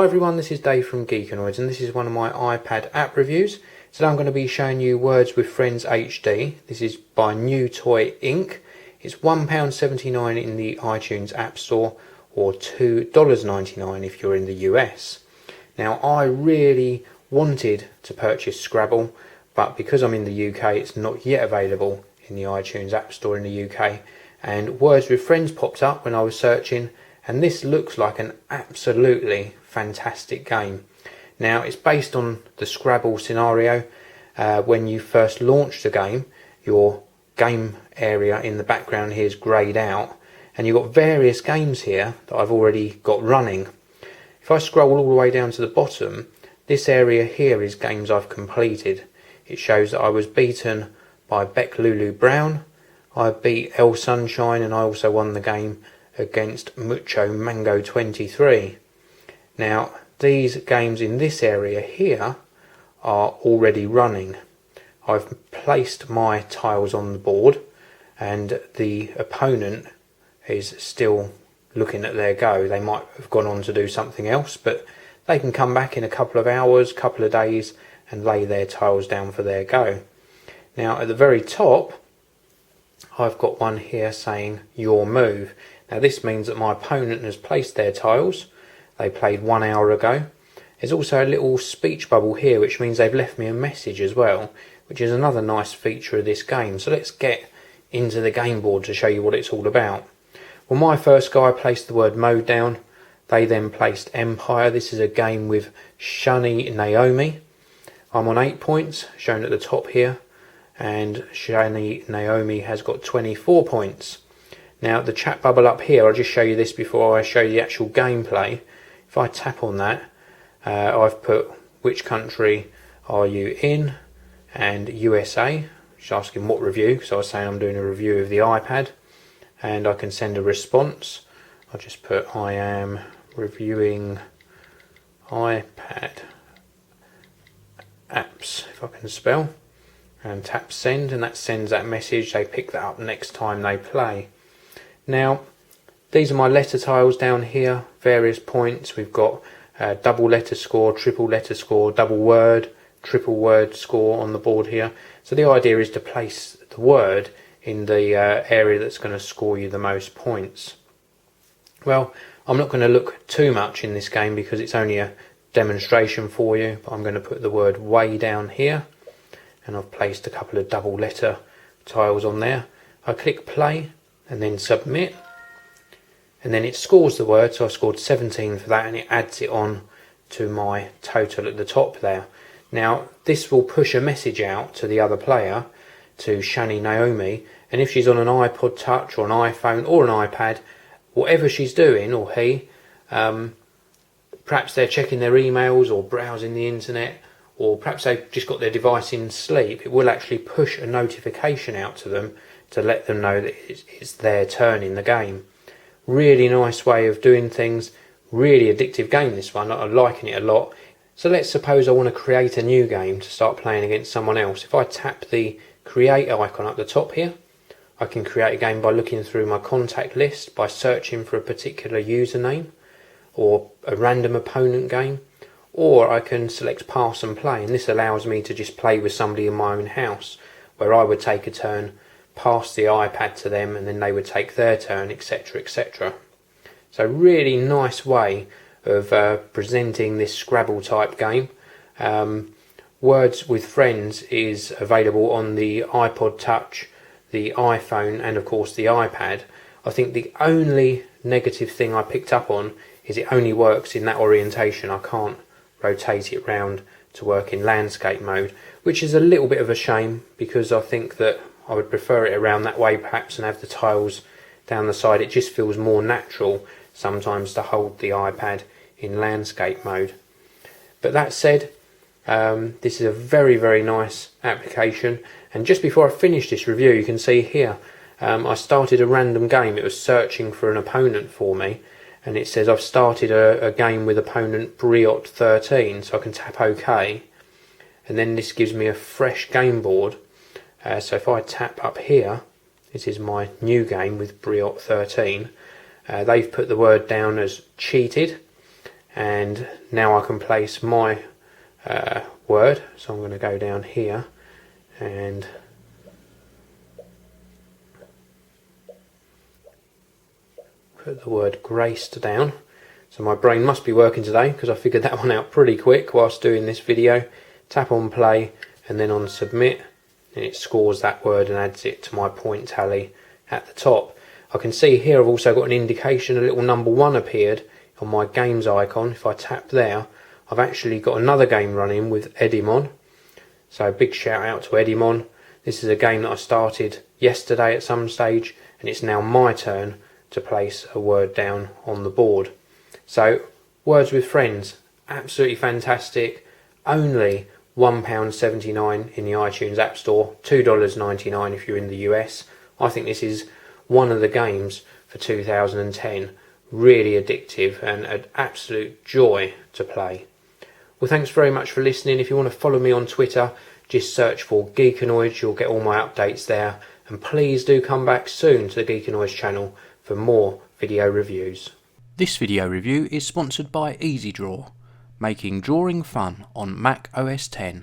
Hi everyone, this is Dave from Geekanoids and this is one of my iPad app reviews. Today I'm going to be showing you Words with Friends HD. This is by New Toy Inc. It's £1.79 in the iTunes App Store or $2.99 if you're in the US. Now I really wanted to purchase Scrabble, but because I'm in the UK it's not yet available in the iTunes App Store in the UK, and Words with Friends popped up when I was searching, and this looks like an absolutely fantastic game. Now it's based on the Scrabble scenario. When you first launch the game, your game area in the background here is greyed out, and you've got various games here that I've already got running. If I scroll all the way down to the bottom, this area here is games I've completed. It shows that I was beaten by Beck Lulu Brown, I beat El Sunshine, and I also won the game against Mucho Mango 23. Now these games in this area here are already running. I've placed my tiles on the board and the opponent is still looking at their go. They might have gone on to do something else, but they can come back in a couple of hours, couple of days and lay their tiles down for their go. Now at the very top I've got one here saying your move. Now this means that my opponent has placed their tiles. They played 1 hour ago. There's also a little speech bubble here, which means they've left me a message as well, which is another nice feature of this game. So let's get into the game board to show you what it's all about. Well, my first guy placed the word mode down. They then placed Empire. This is a game with Shani Naomi. I'm on 8 points, shown at the top here, and Shani Naomi has got 24 points. Now the chat bubble up here, I'll just show you this before I show you the actual gameplay. If I tap on that, I've put which country are you in, and USA. Just asking what review, because I was saying I'm doing a review of the iPad, and I can send a response. I'll just put I am reviewing iPad apps, if I can spell, and tap send, and that sends that message. They pick that up next time they play. Now these are my letter tiles down here, various points. We've got double letter score, triple letter score, double word, triple word score on the board here. So the idea is to place the word in the area that's going to score you the most points. Well, I'm not going to look too much in this game because it's only a demonstration for you, but I'm going to put the word way down here, and I've placed a couple of double letter tiles on there. I click play and then submit, and then it scores the word. So I scored 17 for that, and it adds it on to my total at the top there. Now this will push a message out to the other player, to Shani Naomi, and if she's on an iPod Touch or an iPhone or an iPad, whatever she's doing, or he, perhaps they're checking their emails or browsing the internet, or perhaps they've just got their device in sleep, it will actually push a notification out to them to let them know that it's their turn in the game. Really nice way of doing things. Really addictive game, this one. I'm liking it a lot. So let's suppose I want to create a new game to start playing against someone else. If I tap the create icon up the top here, I can create a game by looking through my contact list, by searching for a particular username or a random opponent game, or I can select pass and play, and this allows me to just play with somebody in my own house, where I would take a turn, pass the iPad to them, and then they would take their turn, etc, etc. So really nice way of presenting this Scrabble type game. Words with Friends is available on the iPod Touch, the iPhone, and of course the iPad. I think the only negative thing I picked up on is it only works in that orientation. I can't rotate it round to work in landscape mode, which is a little bit of a shame, because I think that I would prefer it around that way perhaps, and have the tiles down the side. It just feels more natural sometimes to hold the iPad in landscape mode. But that said, this is a very nice application, and just before I finish this review, you can see here I started a random game. It was searching for an opponent for me, and it says I've started a game with opponent Briot 13, so I can tap OK, and then this gives me a fresh game board. So if I tap up here, this is my new game with Briot 13. They've put the word down as cheated, and now I can place my word. So I'm going to go down here and put the word graced down. So my brain must be working today, because I figured that one out pretty quick whilst doing this video. Tap on play and then on submit, and it scores that word and adds it to my point tally at the top. I can see here I've also got an indication, a little number 1 appeared on my games icon. If I tap there, I've actually got another game running with Edimon. So big shout out to Edimon. This is a game that I started yesterday at some stage, and it's now my turn to place a word down on the board. So Words with Friends, absolutely fantastic. Only £1.79 in the iTunes App Store, $2.99 if you're in the US. I think this is one of the games for 2010. Really addictive and an absolute joy to play. Well, thanks very much for listening. If you want to follow me on Twitter, just search for Geekanoids. You'll get all my updates there. And please do come back soon to the Geekanoids channel for more video reviews. This video review is sponsored by EasyDraw, making drawing fun on Mac OS X.